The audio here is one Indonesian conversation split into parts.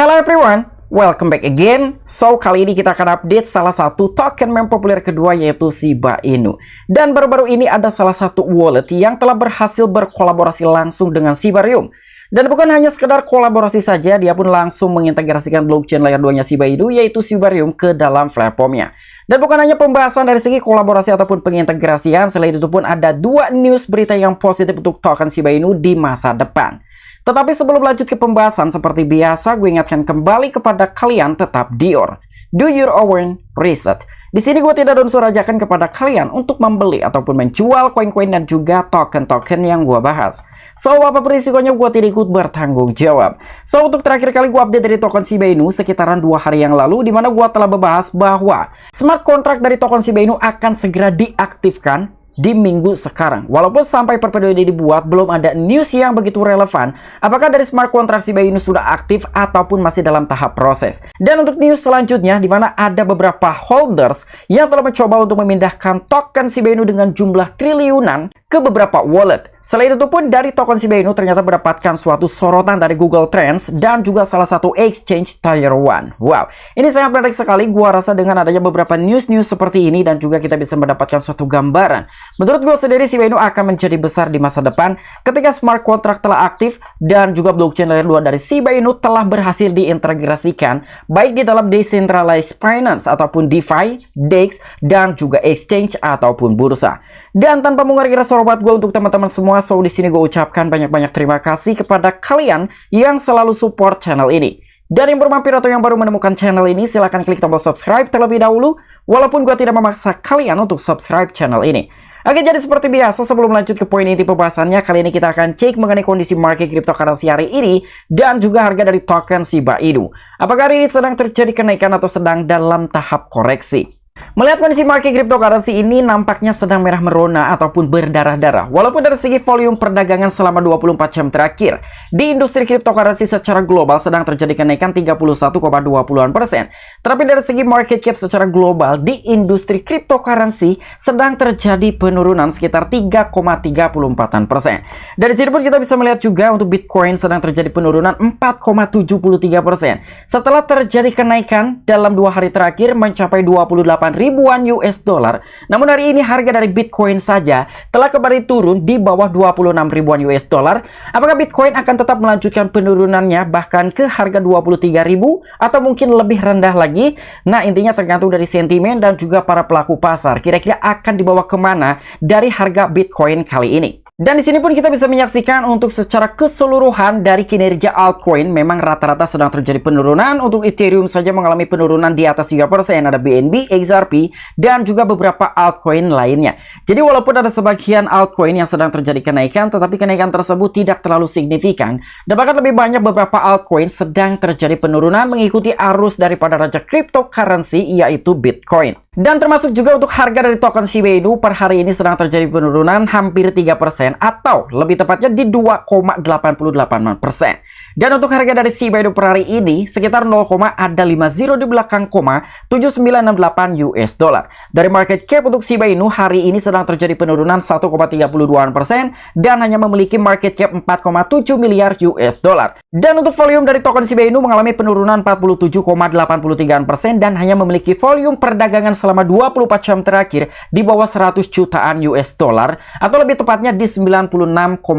Hello everyone, welcome back again. So, kali ini kita akan update salah satu token meme populer kedua yaitu Shiba Inu. Dan baru-baru ini ada salah satu wallet yang telah berhasil berkolaborasi langsung dengan Shibarium. Dan bukan hanya sekedar kolaborasi saja, dia pun langsung mengintegrasikan blockchain layer 2-nya Shiba Inu yaitu Shibarium ke dalam platformnya. Dan bukan hanya pembahasan dari segi kolaborasi ataupun pengintegrasian, selain itu pun ada dua news berita yang positif untuk token Shiba Inu di masa depan. Tetapi sebelum lanjut ke pembahasan, seperti biasa gue ingatkan kembali kepada kalian tetap do your own research. Di sini gue tidak unsur ajakan kepada kalian untuk membeli ataupun menjual koin-koin dan juga token-token yang gue bahas. So, apapun risikonya gue tidak ikut bertanggung jawab. So, untuk terakhir kali gue update dari token Shiba Inu sekitaran 2 hari yang lalu, di mana gue telah membahas bahwa smart contract dari token Shiba Inu akan segera diaktifkan di minggu sekarang. Walaupun sampai per video ini dibuat belum ada news yang begitu relevan apakah dari smart contract Shiba Inu sudah aktif ataupun masih dalam tahap proses. Dan untuk news selanjutnya, di mana ada beberapa holders yang telah mencoba untuk memindahkan token Shiba Inu dengan jumlah triliunan ke beberapa wallet. Selain itu pun dari token Shiba Inu ternyata mendapatkan suatu sorotan dari Google Trends dan juga salah satu exchange Tier 1. Wow, ini sangat menarik sekali. Gua rasa dengan adanya beberapa news-news seperti ini dan juga kita bisa mendapatkan suatu gambaran. Menurut gua sendiri Shiba Inu akan menjadi besar di masa depan ketika smart contract telah aktif dan juga blockchain layer 2 dari Shiba Inu telah berhasil diintegrasikan baik di dalam decentralized finance ataupun DeFi, DEX dan juga exchange ataupun bursa. Dan tanpa mengurangi rasa hormat gue untuk teman-teman semua, so di sini gue ucapkan banyak-banyak terima kasih kepada kalian yang selalu support channel ini. Dan yang bermampir atau yang baru menemukan channel ini, silahkan klik tombol subscribe terlebih dahulu, walaupun gue tidak memaksa kalian untuk subscribe channel ini. Oke, jadi seperti biasa sebelum lanjut ke poin inti pembahasannya, kali ini kita akan cek mengenai kondisi market cryptocurrency hari ini dan juga harga dari token Shiba Inu. Apakah hari ini sedang terjadi kenaikan atau sedang dalam tahap koreksi? Melihat kondisi market cryptocurrency ini nampaknya sedang merah merona ataupun berdarah-darah. Walaupun dari segi volume perdagangan selama 24 jam terakhir di industri cryptocurrency secara global sedang terjadi kenaikan 31,20%. Tapi dari segi market cap secara global di industri cryptocurrency sedang terjadi penurunan sekitar 3,34%. Dari sini pun kita bisa melihat juga untuk Bitcoin sedang terjadi penurunan 4,73%. Setelah terjadi kenaikan dalam 2 hari terakhir mencapai 28 ribuan US dollar, namun hari ini harga dari Bitcoin saja telah kembali turun di bawah 26 ribuan US dollar. Apakah Bitcoin akan tetap melanjutkan penurunannya bahkan ke harga 23 ribu atau mungkin lebih rendah lagi? Nah, intinya tergantung dari sentimen dan juga para pelaku pasar. Kira-kira akan dibawa kemana dari harga Bitcoin kali ini? Dan di sini pun kita bisa menyaksikan untuk secara keseluruhan dari kinerja altcoin memang rata-rata sedang terjadi penurunan. Untuk Ethereum saja mengalami penurunan di atas 3%, ada BNB, XRP, dan juga beberapa altcoin lainnya. Jadi walaupun ada sebagian altcoin yang sedang terjadi kenaikan, tetapi kenaikan tersebut tidak terlalu signifikan. Dan bahkan lebih banyak beberapa altcoin sedang terjadi penurunan mengikuti arus daripada raja cryptocurrency yaitu Bitcoin. Dan termasuk juga untuk harga dari token Shiba Inu per hari ini sedang terjadi penurunan hampir 3% atau lebih tepatnya di 2,88%. Dan untuk harga dari Shiba Inu per hari ini sekitar 0, ada 50 di belakang, 7968 US dollar. Dari market cap untuk Shiba Inu hari ini sedang terjadi penurunan 1,32% dan hanya memiliki market cap 4,7 miliar US dollar. Dan untuk volume dari token Shiba Inu mengalami penurunan 47,83% dan hanya memiliki volume perdagangan selama 24 jam terakhir di bawah 100 jutaan US dollar atau lebih tepatnya di 96,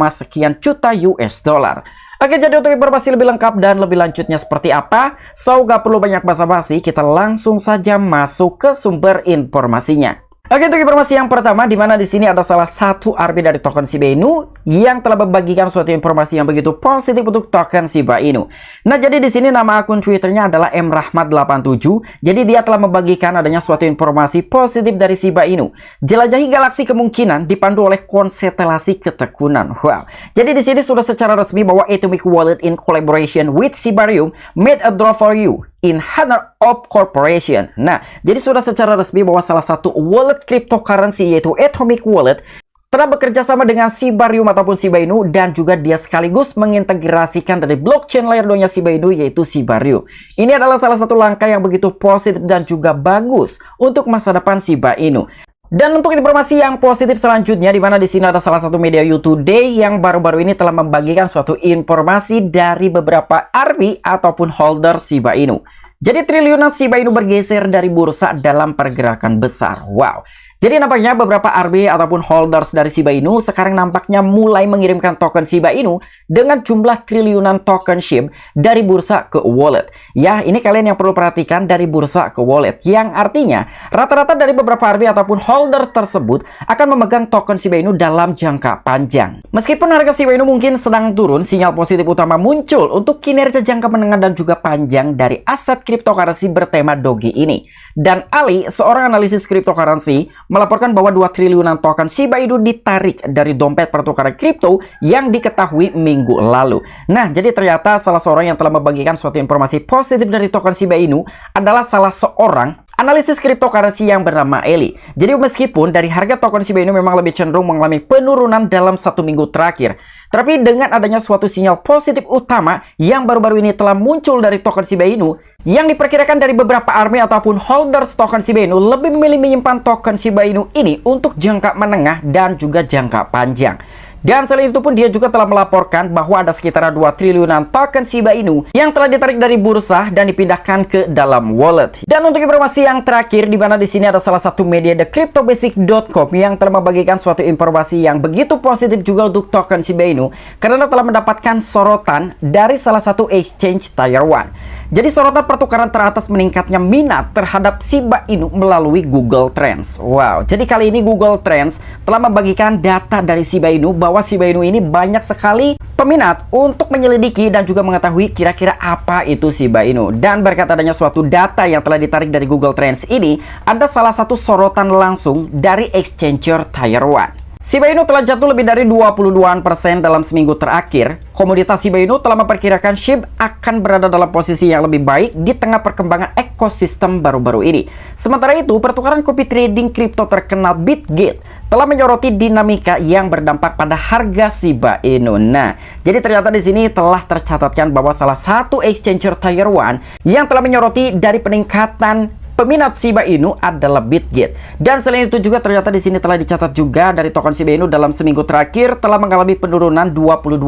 sekian juta US dollar. Oke, jadi untuk informasi lebih lengkap dan lebih lanjutnya seperti apa, so gak perlu banyak basa-basi, kita langsung saja masuk ke sumber informasinya. Oke, untuk informasi yang pertama, di mana di sini ada salah satu RP dari token Shiba Inu yang telah membagikan suatu informasi yang begitu positif untuk token Shiba Inu. Nah, jadi di sini nama akun Twitternya adalah mrahmat87. Jadi dia telah membagikan adanya suatu informasi positif dari Shiba Inu. Jelajahi galaksi kemungkinan dipandu oleh konstelasi ketekunan. Wow. Jadi di sini sudah secara resmi bahwa Atomic Wallet in collaboration with Shibarium made a draw for you in honor of corporation. Nah, jadi sudah secara resmi bahwa salah satu wallet cryptocurrency yaitu Atomic Wallet telah bekerja sama dengan Shibarium ataupun Shiba Inu dan juga dia sekaligus mengintegrasikan dari blockchain layer 2-nya Shiba Inu yaitu Shibarium. Ini adalah salah satu langkah yang begitu positif dan juga bagus untuk masa depan Shiba Inu. Dan untuk informasi yang positif selanjutnya, di mana di sini ada salah satu media You Today yang baru-baru ini telah membagikan suatu informasi dari beberapa army ataupun holder Shiba Inu. Jadi triliunan Shiba Inu bergeser dari bursa dalam pergerakan besar. Wow. Jadi nampaknya beberapa RB ataupun holders dari Shiba Inu sekarang nampaknya mulai mengirimkan token Shiba Inu dengan jumlah triliunan token SHIB dari bursa ke wallet. Ya, ini kalian yang perlu perhatikan, dari bursa ke wallet. Yang artinya rata-rata dari beberapa RB ataupun holder tersebut akan memegang token Shiba Inu dalam jangka panjang. Meskipun harga Shiba Inu mungkin sedang turun, sinyal positif utama muncul untuk kinerja jangka menengah dan juga panjang dari aset cryptocurrency bertema Doge ini. Dan Ali, seorang analisis cryptocurrency, melaporkan bahwa 2 triliunan token Shiba Inu ditarik dari dompet pertukaran kripto yang diketahui minggu lalu. Nah, jadi ternyata salah seorang yang telah membagikan suatu informasi positif dari token Shiba Inu adalah salah seorang analisis cryptocurrency yang bernama Eli. Jadi meskipun dari harga token Shiba Inu memang lebih cenderung mengalami penurunan dalam 1 minggu terakhir, tapi dengan adanya suatu sinyal positif utama yang baru-baru ini telah muncul dari token Shiba Inu, yang diperkirakan dari beberapa army ataupun holders token Shiba Inu lebih memilih menyimpan token Shiba Inu ini untuk jangka menengah dan juga jangka panjang. Dan selain itu pun dia juga telah melaporkan bahwa ada sekitar 2 triliunan token Shiba Inu yang telah ditarik dari bursa dan dipindahkan ke dalam wallet. Dan untuk informasi yang terakhir, di mana di sini ada salah satu media thecryptobasic.com yang telah membagikan suatu informasi yang begitu positif juga untuk token Shiba Inu karena telah mendapatkan sorotan dari salah satu exchange Tier 1. Jadi sorotan pertukaran teratas meningkatnya minat terhadap Shiba Inu melalui Google Trends. Wow, jadi kali ini Google Trends telah membagikan data dari Shiba Inu bahwa Shiba Inu ini banyak sekali peminat untuk menyelidiki dan juga mengetahui kira-kira apa itu Shiba Inu. Dan berkat adanya suatu data yang telah ditarik dari Google Trends ini, ada salah satu sorotan langsung dari exchanger Tier 1. Shiba Inu telah jatuh lebih dari 22% dalam seminggu terakhir. Komoditas Shiba Inu telah memperkirakan SHIB akan berada dalam posisi yang lebih baik di tengah perkembangan ekosistem baru-baru ini. Sementara itu, pertukaran copy trading kripto terkenal Bitget telah menyoroti dinamika yang berdampak pada harga Shiba Inu. Nah, jadi ternyata di sini telah tercatatkan bahwa salah satu exchanger Tier 1 yang telah menyoroti dari peningkatan peminat Shiba Inu adalah Bitget. Dan selain itu juga ternyata di sini telah dicatat juga dari token Shiba Inu dalam seminggu terakhir telah mengalami penurunan 22%.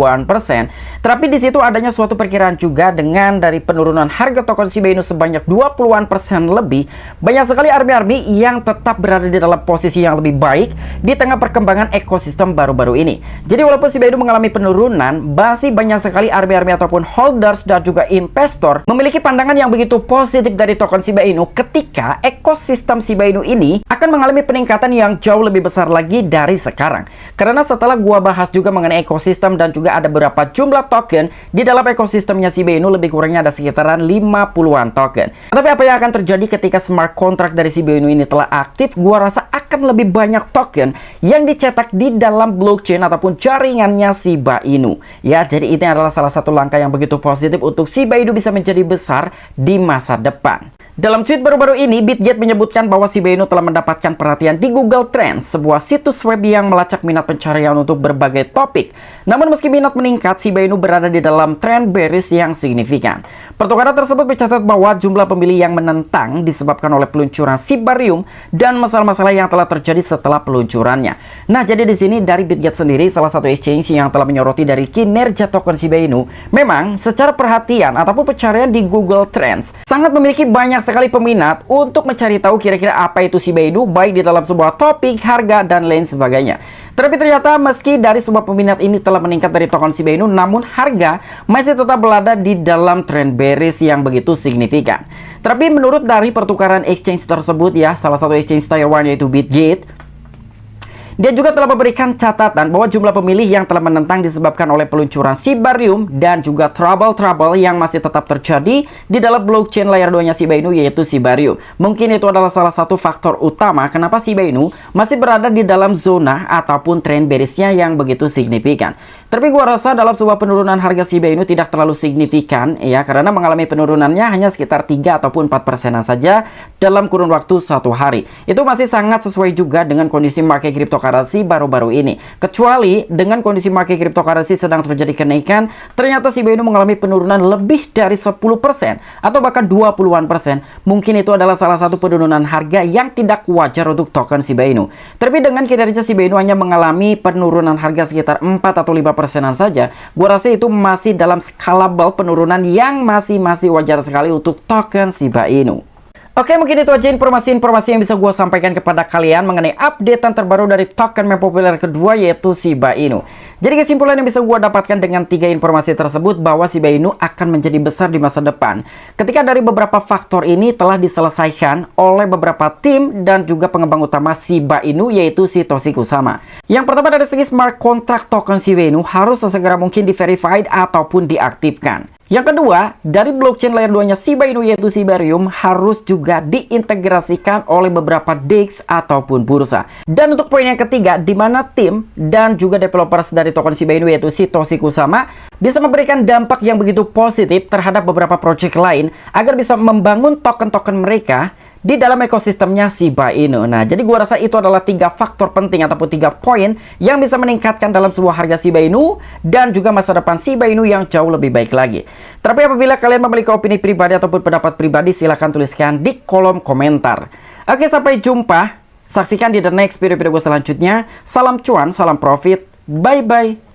Tapi di situ adanya suatu perkiraan juga dengan dari penurunan harga token Shiba Inu sebanyak 20% lebih. Banyak sekali army-army yang tetap berada di dalam posisi yang lebih baik di tengah perkembangan ekosistem baru-baru ini. Jadi walaupun Shiba Inu mengalami penurunan, masih banyak sekali army-army ataupun holders dan juga investor memiliki pandangan yang begitu positif dari token Shiba Inu ketika ekosistem Shiba Inu ini akan mengalami peningkatan yang jauh lebih besar lagi dari sekarang. Karena setelah gua bahas juga mengenai ekosistem dan juga ada beberapa jumlah token di dalam ekosistemnya Shiba Inu, lebih kurangnya ada sekitaran 50-an token. Tapi apa yang akan terjadi ketika smart contract dari Shiba Inu ini telah aktif? Gua rasa akan lebih banyak token yang dicetak di dalam blockchain ataupun jaringannya Shiba Inu. Ya, jadi ini adalah salah satu langkah yang begitu positif untuk Shiba Inu bisa menjadi besar di masa depan. Dalam tweet baru-baru ini, Bitget menyebutkan bahwa Shiba Inu telah mendapatkan perhatian di Google Trends, sebuah situs web yang melacak minat pencarian untuk berbagai topik. Namun meski minat meningkat, Shiba Inu berada di dalam tren bearish yang signifikan. Pertukaran tersebut mencatat bahwa jumlah pemilih yang menentang disebabkan oleh peluncuran Shibarium dan masalah-masalah yang telah terjadi setelah peluncurannya. Nah, jadi di sini dari Bitget sendiri, salah satu exchange yang telah menyoroti dari kinerja token Shiba Inu, memang secara perhatian ataupun pencarian di Google Trends sangat memiliki banyak sekali peminat untuk mencari tahu kira-kira apa itu Shiba Inu, baik di dalam sebuah topik, harga, dan lain sebagainya. Tapi ternyata meski dari sebuah peminat ini telah meningkat dari token Shiba Inu, namun harga masih tetap berada di dalam tren bearish yang begitu signifikan. Tapi menurut dari pertukaran exchange tersebut ya, salah satu exchange Tier 1 yaitu Bitget, dia juga telah memberikan catatan bahwa jumlah pemilih yang telah menentang disebabkan oleh peluncuran Shibarium dan juga trouble-trouble yang masih tetap terjadi di dalam blockchain layer 2-nya Shiba Inu, yaitu Shibarium. Mungkin itu adalah salah satu faktor utama kenapa Shiba Inu masih berada di dalam zona ataupun tren bearish-nya yang begitu signifikan. Tapi gua rasa dalam sebuah penurunan harga Shiba Inu tidak terlalu signifikan ya, karena mengalami penurunannya hanya sekitar 3 ataupun 4% saja dalam kurun waktu 1 hari. Itu masih sangat sesuai juga dengan kondisi market cryptocurrency cryptocurrency baru-baru ini. Kecuali dengan kondisi market cryptocurrency sedang terjadi kenaikan, ternyata Shiba Inu mengalami penurunan lebih dari 10% atau bahkan 20-an persen. Mungkin itu adalah salah satu penurunan harga yang tidak wajar untuk token Shiba Inu. Tapi dengan kinerja Shiba Inu hanya mengalami penurunan harga sekitar 4 atau 5%-an saja, gua rasa itu masih dalam scalable penurunan yang masih wajar sekali untuk token Shiba Inu. Oke, mungkin itu aja informasi-informasi yang bisa gue sampaikan kepada kalian mengenai updatean terbaru dari token meme populer kedua, yaitu Shiba Inu. Jadi kesimpulan yang bisa gue dapatkan dengan 3 informasi tersebut bahwa Shiba Inu akan menjadi besar di masa depan ketika dari beberapa faktor ini telah diselesaikan oleh beberapa tim dan juga pengembang utama Shiba Inu, yaitu Satoshi Kusama. Yang pertama, dari segi smart contract token Shiba Inu harus sesegera mungkin di-verified ataupun diaktifkan. Yang kedua, dari blockchain layer 2-nya Shiba Inu, yaitu Shibarium, harus juga diintegrasikan oleh beberapa DEX ataupun bursa. Dan untuk poin yang ketiga, di mana tim dan juga developers dari token Shiba Inu, yaitu Satoshi Kusama, bisa memberikan dampak yang begitu positif terhadap beberapa project lain agar bisa membangun token-token mereka di dalam ekosistemnya Shiba Inu. Nah, jadi gua rasa itu adalah 3 faktor penting ataupun 3 poin yang bisa meningkatkan dalam sebuah harga Shiba Inu dan juga masa depan Shiba Inu yang jauh lebih baik lagi. Tapi apabila kalian memiliki opini pribadi ataupun pendapat pribadi, silahkan tuliskan di kolom komentar. Oke, sampai jumpa. Saksikan di the next video-video gue selanjutnya. Salam cuan, salam profit. Bye-bye.